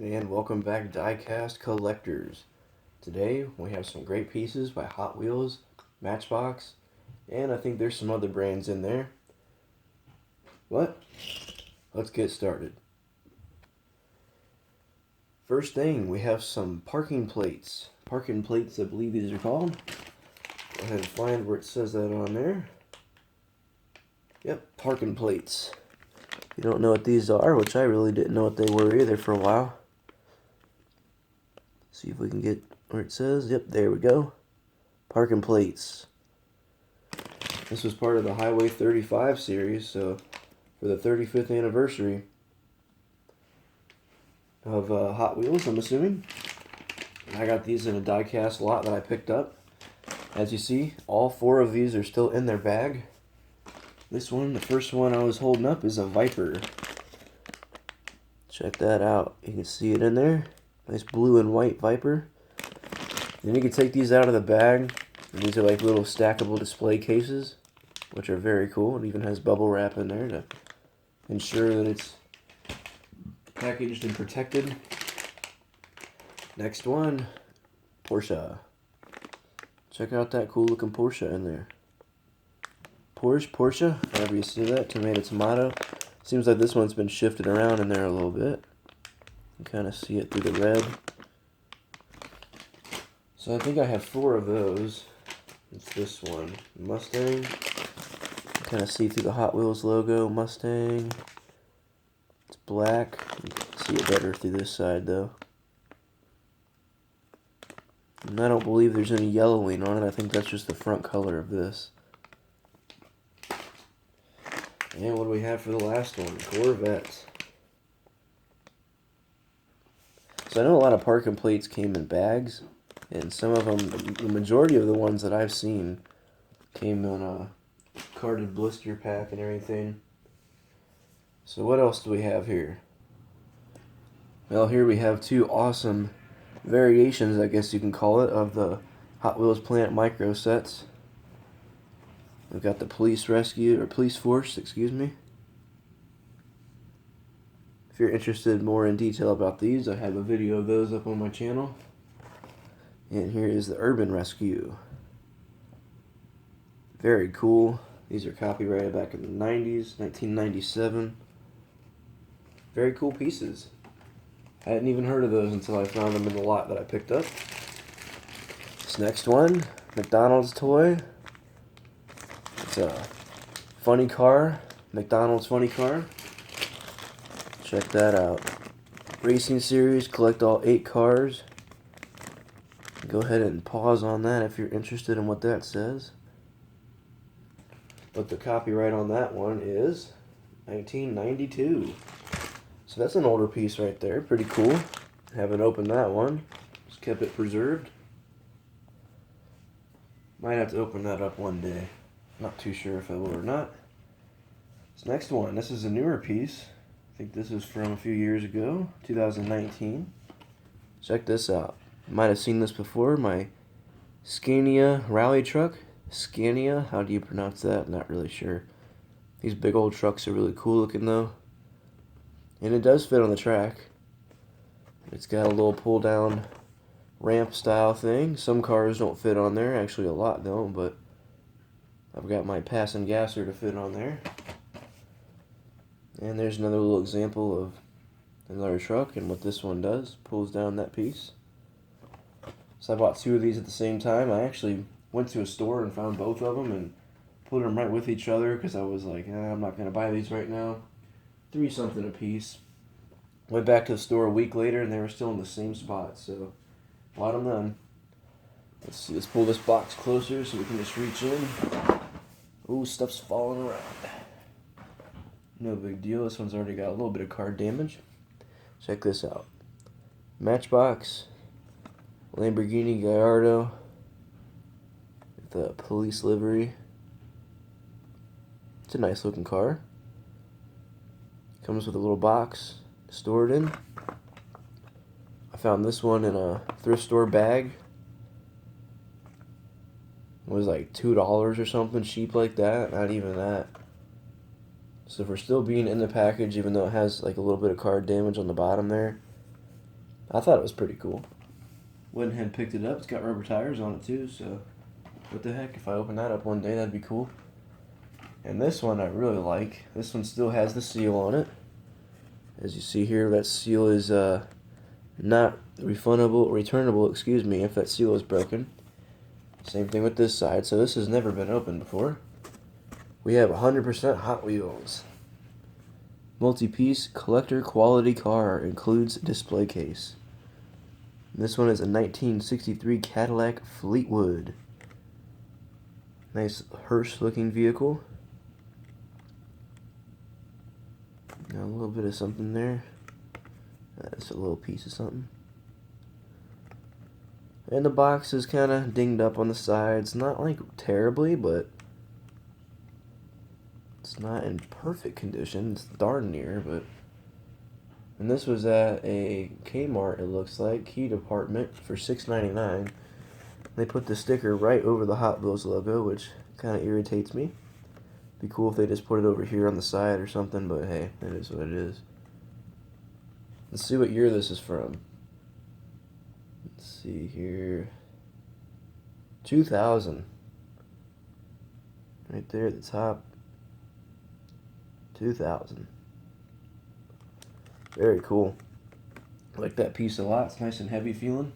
And welcome back, Diecast Collectors. Today we have some great pieces by Hot Wheels, Matchbox, and I think there's some other brands in there. But let's get started. First thing, we have some parking plates. Parking plates, I believe these are called. Go ahead and find where it says that on there. Yep, parking plates. If you don't know what these are, which I really didn't know what they were either for a while. See if we can get where it says. Yep, there we go. Parking plates. This was part of the Highway 35 series, so for the 35th anniversary of Hot Wheels, I'm assuming. And I got these in a die-cast lot that I picked up. As you see, all four of these are still in their bag. This one, the first one I was holding up, is a Viper. Check that out. You can see it in there. Nice blue and white Viper. Then you can take these out of the bag. And these are like little stackable display cases, which are very cool. It even has bubble wrap in there to ensure that it's packaged and protected. Next one, Porsche. Check out that cool looking Porsche in there. Porsche, however you see that, tomato. Seems like this one's been shifted around in there a little bit. You can kind of see it through the red. So I think I have four of those. It's this one, Mustang. You kind of see through the Hot Wheels logo, Mustang. It's black. You can see it better through this side though. And I don't believe there's any yellowing on it. I think that's just the front color of this. And what do we have for the last one? Corvette. So I know a lot of parking plates came in bags, and some of them, the majority of the ones that I've seen, came in a carded blister pack and everything. So what else do we have here? Well, here we have two awesome variations, I guess you can call it, of the Hot Wheels Planet Micro sets. We've got the police force, excuse me. If you're interested more in detail about these, I have a video of those up on my channel. And here is the Urban Rescue. Very cool. These are copyrighted back in the 90s, 1997. Very cool pieces. I hadn't even heard of those until I found them in the lot that I picked up. This next one, McDonald's toy. It's a funny car, McDonald's funny car. Check that out. Racing series, collect all 8 cars. Go ahead and pause on that if you're interested in what that says. But the copyright on that one is 1992. So that's an older piece right there. Pretty cool. Haven't opened that one. Just kept it preserved. Might have to open that up one day. Not too sure if I will or not. This next one, this is a newer piece. I think this is from a few years ago, 2019. Check this out. You might have seen this before, my Scania rally truck. Scania, how do you pronounce that? Not really sure. These big old trucks are really cool looking though. And it does fit on the track. It's got a little pull down ramp style thing. Some cars don't fit on there, actually a lot don't, but I've got my pass and gasser to fit on there. And there's another little example of another truck and what this one does. Pulls down that piece. So I bought 2 of these at the same time. I actually went to a store and found both of them and put them right with each other because I was like, I'm not going to buy these right now. 3 something a piece. Went back to the store a week later and they were still in the same spot. So bought them then. Let's see. Let's pull this box closer so we can just reach in. Ooh, stuff's falling around. No big deal. This one's already got a little bit of card damage. Check this out. Matchbox. Lamborghini Gallardo. The police livery. It's a nice looking car. Comes with a little box to store it in. I found this one in a thrift store bag. It was like $2 or something, cheap like that. Not even that. So for still being in the package, even though it has like a little bit of card damage on the bottom there, I thought it was pretty cool. Went ahead and picked it up. It's got rubber tires on it too, so what the heck, if I open that up one day, that'd be cool. And this one I really like. This one still has the seal on it. As you see here, that seal is not returnable, excuse me, if that seal is broken. Same thing with this side, so this has never been opened before. We have 100% Hot Wheels. Multi-piece collector quality car, includes display case. This one is a 1963 Cadillac Fleetwood. Nice hearse looking vehicle. Got a little bit of something there. That's a little piece of something. And the box is kind of dinged up on the sides. Not like terribly, but it's not in perfect condition. It's darn near, but... And this was at a Kmart, it looks like. Key department for $6.99. They put the sticker right over the Hot Wheels logo, which kind of irritates me. Be cool if they just put it over here on the side or something, but hey, it is what it is. Let's see what year this is from. Let's see here. 2000. Right there at the top. 2000. Very cool. I like that piece a lot. It's nice and heavy feeling.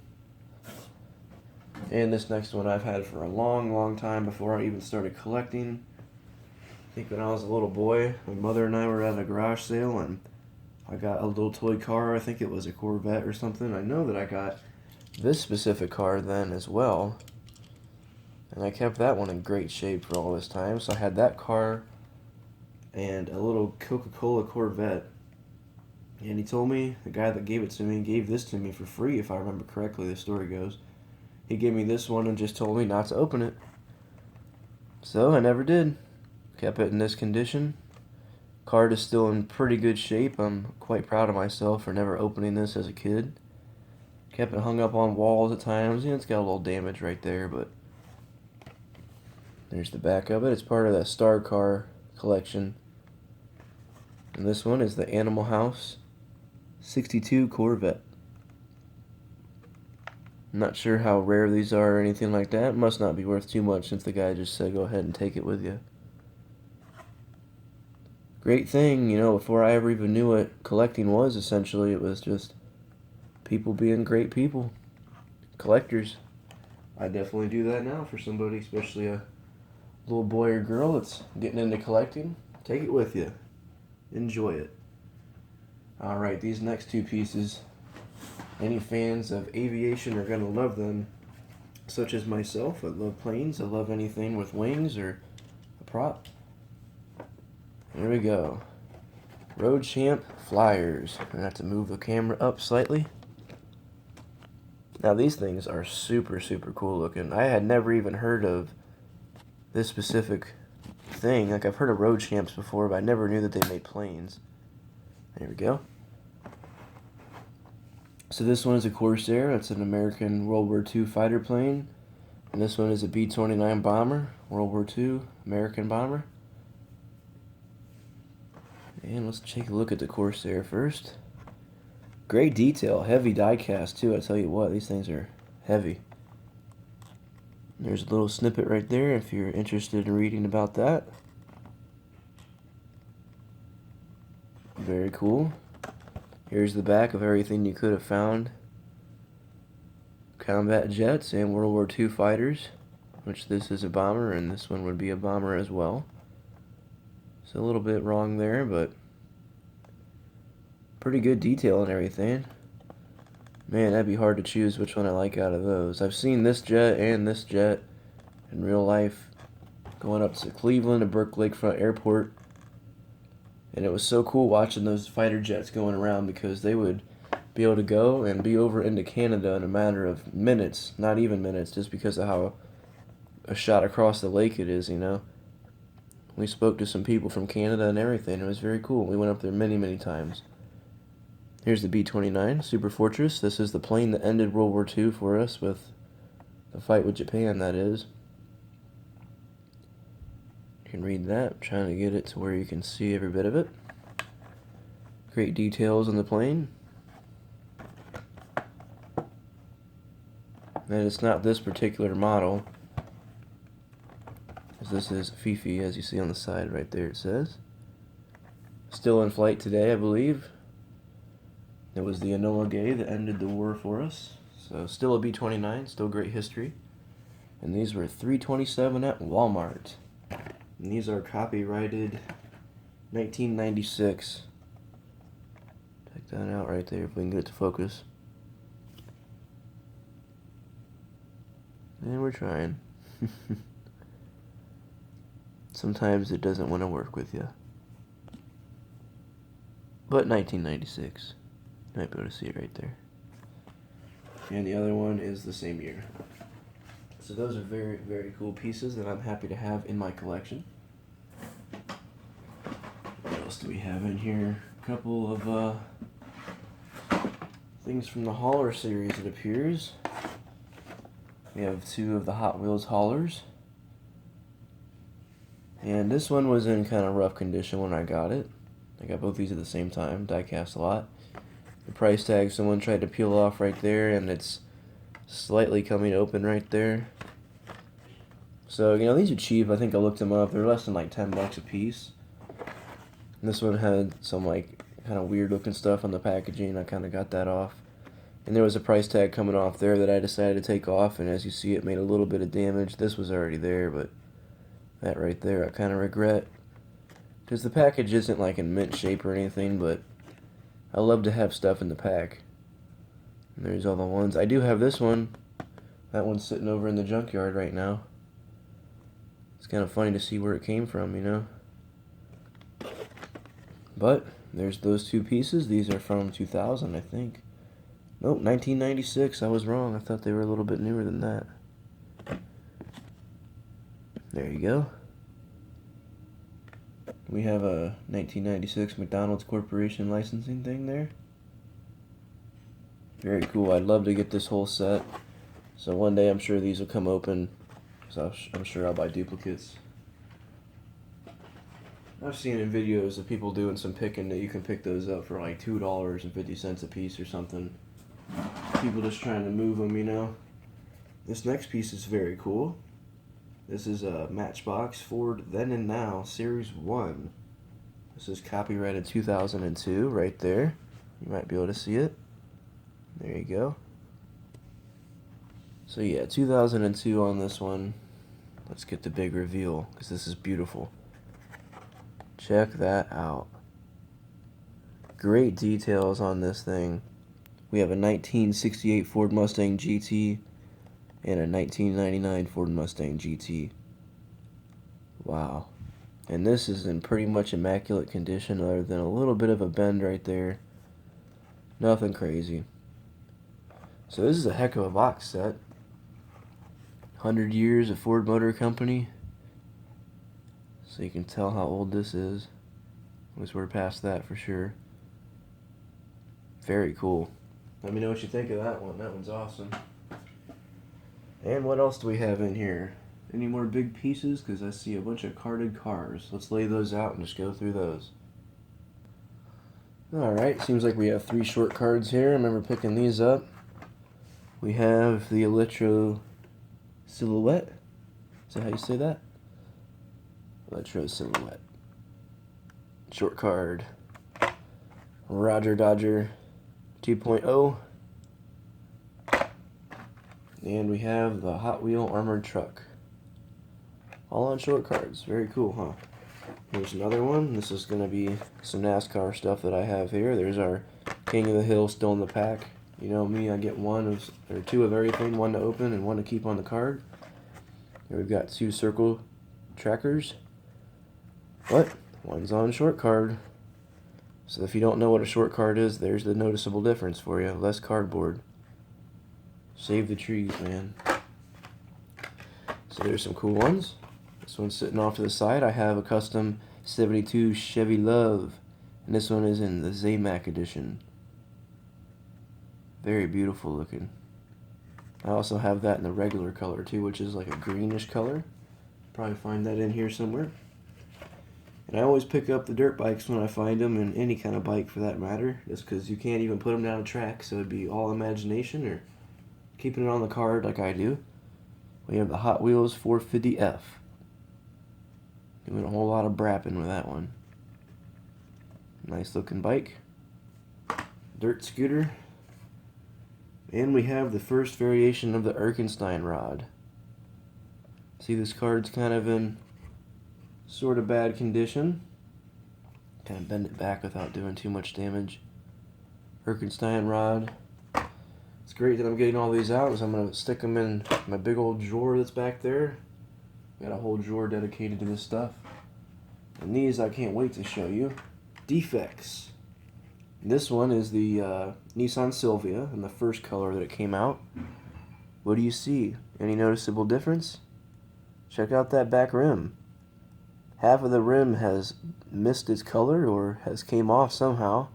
And this next one I've had for a long, long time before I even started collecting. I think when I was a little boy, my mother and I were at a garage sale and I got a little toy car. I think it was a Corvette or something. I know that I got this specific car then as well. And I kept that one in great shape for all this time. So I had that car and a little Coca-Cola Corvette. And he told me, the guy that gave it to me, gave this to me for free, if I remember correctly, the story goes. He gave me this one and just told me not to open it. So I never did. Kept it in this condition. Card is still in pretty good shape. I'm quite proud of myself for never opening this as a kid. Kept it hung up on walls at times. It's got a little damage right there, but there's the back of it. It's part of that Star Car collection. And this one is the Animal House 62 Corvette. I'm not sure how rare these are or anything like that. It must not be worth too much since the guy just said go ahead and take it with you. Great thing, you know, before I ever even knew what collecting was, essentially, it was just people being great people. Collectors. I definitely do that now for somebody, especially a little boy or girl that's getting into collecting. Take it with you. Enjoy it. Alright, these next two pieces, any fans of aviation are going to love them, such as myself. I love planes. I love anything with wings or a prop. Here we go. Road Champ Flyers. I'm going to have to move the camera up slightly. Now these things are super, super cool looking. I had never even heard of this specific thing. Like, I've heard of Road Champs before, but I never knew that they made planes. There we go. So this one is a Corsair. It's an American World War II fighter plane. And this one is a B-29 bomber, World War II American bomber. And let's take a look at the Corsair first. Great detail, heavy die cast too. I tell you what, these things are heavy. There's a little snippet right there if you're interested in reading about that. Very cool. Here's the back of everything you could have found. Combat jets and World War II fighters, which this is a bomber and this one would be a bomber as well. So a little bit wrong there, but pretty good detail and everything. Man, that'd be hard to choose which one I like out of those. I've seen this jet and this jet in real life going up to Cleveland and Burke Lakefront Airport. And it was so cool watching those fighter jets going around because they would be able to go and be over into Canada in a matter of minutes, not even minutes, just because of how a shot across the lake it is, you know. We spoke to some people from Canada and everything. It was very cool. We went up there many, many times. Here's the B-29 Super Fortress. This is the plane that ended World War II for us with the fight with Japan, that is. You can read that. I'm trying to get it to where you can see every bit of it. Great details on the plane. And it's not this particular model, as this is Fifi, as you see on the side right there it says. Still in flight today, I believe. It was the Enola Gay that ended the war for us. So still a B-29, still great history. And these were $327 at Walmart. And these are copyrighted 1996. Check that out right there if we can get it to focus. And we're trying. Sometimes it doesn't want to work with you. But 1996. You might be able to see it right there. And the other one is the same year. So those are very, very cool pieces that I'm happy to have in my collection. What else do we have in here? A couple of things from the hauler series, it appears. We have two of the Hot Wheels haulers. And this one was in kind of rough condition when I got it. I got both these at the same time, die cast a lot. The price tag someone tried to peel off right there, and it's slightly coming open right there. So, you know, these are cheap. I think I looked them up. They're less than like 10 bucks a piece. And this one had some like kind of weird looking stuff on the packaging. I kind of got that off. And there was a price tag coming off there that I decided to take off, and as you see, it made a little bit of damage. This was already there, but that right there I kind of regret. Because the package isn't like in mint shape or anything, but I love to have stuff in the pack. And there's all the ones. I do have this one. That one's sitting over in the junkyard right now. It's kind of funny to see where it came from, you know. But there's those two pieces. These are from 2000, I think. Nope, 1996. I was wrong. I thought they were a little bit newer than that. There you go. We have a 1996 McDonald's Corporation licensing thing there. Very cool. I'd love to get this whole set. So one day I'm sure these will come open. So I'm sure I'll buy duplicates. I've seen in videos of people doing some picking that you can pick those up for like $2.50 a piece or something. People just trying to move them, you know. This next piece is very cool. This is a Matchbox Ford Then and Now Series 1. This is copyrighted 2002 right there. You might be able to see it. There you go. So yeah, 2002 on this one. Let's get the big reveal, because this is beautiful. Check that out. Great details on this thing. We have a 1968 Ford Mustang GT and a 1999 Ford Mustang GT. Wow. And this is in pretty much immaculate condition other than a little bit of a bend right there. Nothing crazy. So this is a heck of a box set. 100 years of Ford Motor Company. So you can tell how old this is. At least we're past that for sure. Very cool. Let me know what you think of that one. That one's awesome. And what else do we have in here? Any more big pieces? Because I see a bunch of carded cars. Let's lay those out and just go through those. Alright, seems like we have 3 short cards here. I remember picking these up. We have the Electro Silhouette. Is that how you say that? Electro Silhouette. Short card. Roger Dodger 2.0. And we have the Hot Wheel Armored Truck. All on short cards. Very cool, huh? Here's another one. This is going to be some NASCAR stuff that I have here. There's our King of the Hill still in the pack. You know me, I get two of everything, one to open and one to keep on the card. Here we've got 2 circle trackers. But one's on short card. So if you don't know what a short card is, there's the noticeable difference for you. Less cardboard. Save the trees, man. So there's some cool ones. This one's sitting off to the side. I have a custom 72 Chevy Love. And this one is in the Zamac edition. Very beautiful looking. I also have that in the regular color too, which is like a greenish color. Probably find that in here somewhere. And I always pick up the dirt bikes when I find them, and any kind of bike for that matter, just because you can't even put them down a track, so it'd be all imagination or keeping it on the card like I do, we have the Hot Wheels 450F. Doing a whole lot of brapping with that one. Nice looking bike. Dirt scooter. And we have the first variation of the Erkenstein rod. See, this card's kind of in sort of bad condition. Kind of bend it back without doing too much damage. Erkenstein rod. It's great that I'm getting all these out, so I'm going to stick them in my big old drawer that's back there. Got a whole drawer dedicated to this stuff. And these I can't wait to show you. Defects. This one is the Nissan Silvia in the first color that it came out. What do you see? Any noticeable difference? Check out that back rim. Half of the rim has missed its color or has came off somehow.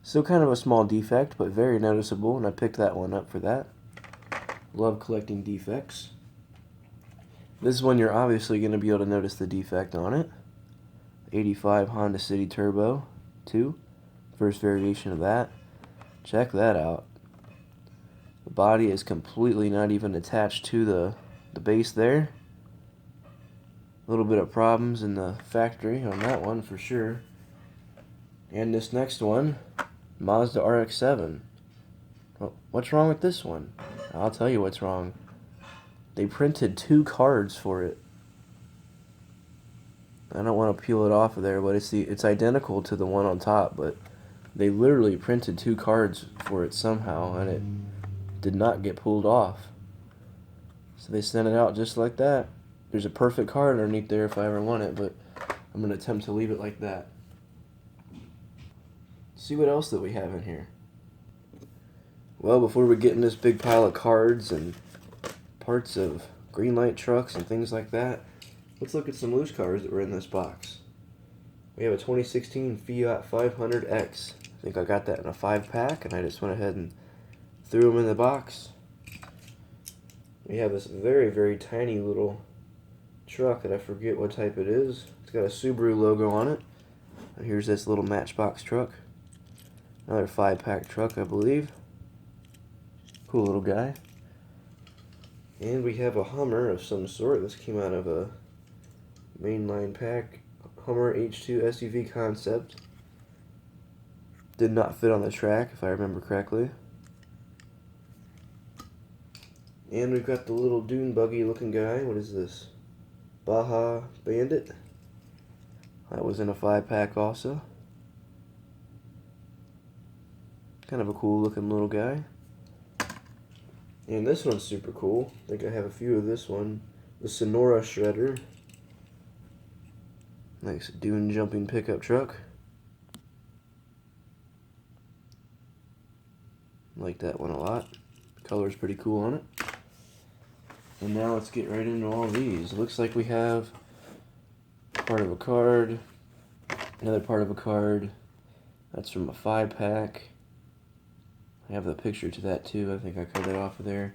Still kind of a small defect, but very noticeable, and I picked that one up for that. Love collecting defects. This one you're obviously going to be able to notice the defect on it. 85 Honda City Turbo 2. First variation of that. Check that out. The body is completely not even attached to the base there. A little bit of problems in the factory on that one for sure. And this next one, Mazda RX-7. Well, what's wrong with this one? I'll tell you what's wrong. They printed 2 cards for it. I don't want to peel it off of there, but it's identical to the one on top, but they literally printed 2 cards for it somehow, and it did not get pulled off. So they sent it out just like that. There's a perfect card underneath there if I ever want it, but I'm going to attempt to leave it like that. See what else that we have in here. Well, before we get in this big pile of cards and parts of green light trucks and things like that, let's look at some loose cars that were in this box. We have a 2016 Fiat 500X. I think I got that in a 5-pack, and I just went ahead and threw them in the box. We have this very, very tiny little truck that I forget what type it is. It's got a Subaru logo on it. And here's this little Matchbox truck. Another 5-pack truck, I believe. Cool little guy. And we have a Hummer of some sort. This came out of a mainline pack. Hummer H2 SUV concept. Did not fit on the track, if I remember correctly. And we've got the little dune buggy looking guy. What is this? Baja Bandit. That was in a 5-pack also. Kind of a cool looking little guy. And this one's super cool. I think I have a few of this one. The Sonora Shredder. Nice dune jumping pickup truck. Like that one a lot. The color's pretty cool on it. And now let's get right into all these. Looks like we have part of a card, another part of a card. That's from a 5-pack. I have the picture to that too. I think I cut that off of there.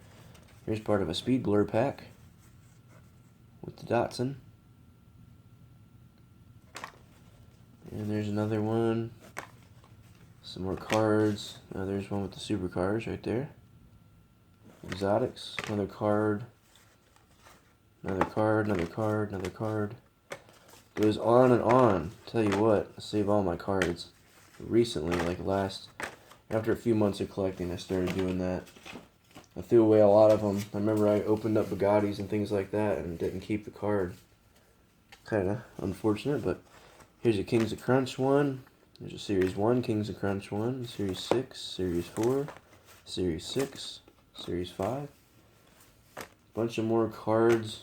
Here's part of a Speed Blur pack with the Datsun. And there's another one. Some more cards. There's one with the supercars right there. Exotics. Another card. Another card, another card, another card. Goes on and on. Tell you what, I save all my cards. Recently, after a few months of collecting, I started doing that. I threw away a lot of them. I remember I opened up Bugattis and things like that and didn't keep the card. Kind of unfortunate, but here's a Kings of Crunch one. There's a Series 1, Kings of Crunch 1, Series 6, Series 4, Series 6, Series 5. Bunch of more cards.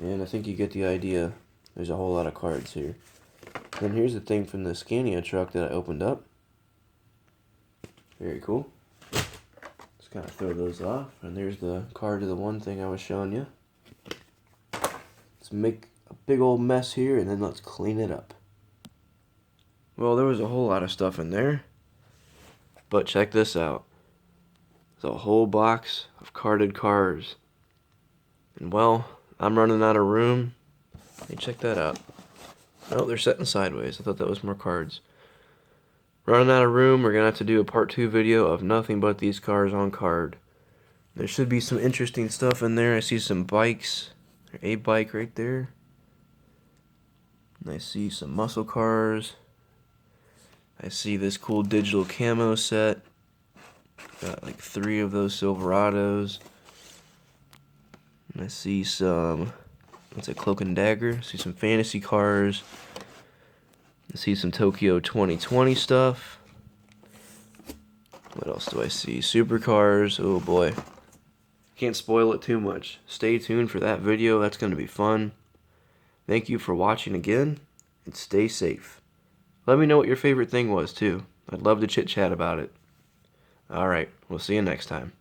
And I think you get the idea. There's a whole lot of cards here. Then here's the thing from the Scania truck that I opened up. Very cool. Just kind of throw those off. And there's the card to the one thing I was showing you. Let's make a big old mess here and then let's clean it up. Well, there was a whole lot of stuff in there. But check this out. There's a whole box of carded cars. And well, I'm running out of room. Hey, check that out. Oh, they're setting sideways. I thought that was more cards. Running out of room, we're going to have to do a part 2 video of nothing but these cars on card. There should be some interesting stuff in there. I see some bikes. A bike right there. And I see some muscle cars. I see this cool digital camo set. Got like 3 of those Silverados. And I see some, what's that, Cloak and Dagger. I see some fantasy cars. I see some Tokyo 2020 stuff. What else do I see? Supercars. Oh boy. Can't spoil it too much. Stay tuned for that video. That's going to be fun. Thank you for watching again, and stay safe. Let me know what your favorite thing was too. I'd love to chit chat about it. Alright, we'll see you next time.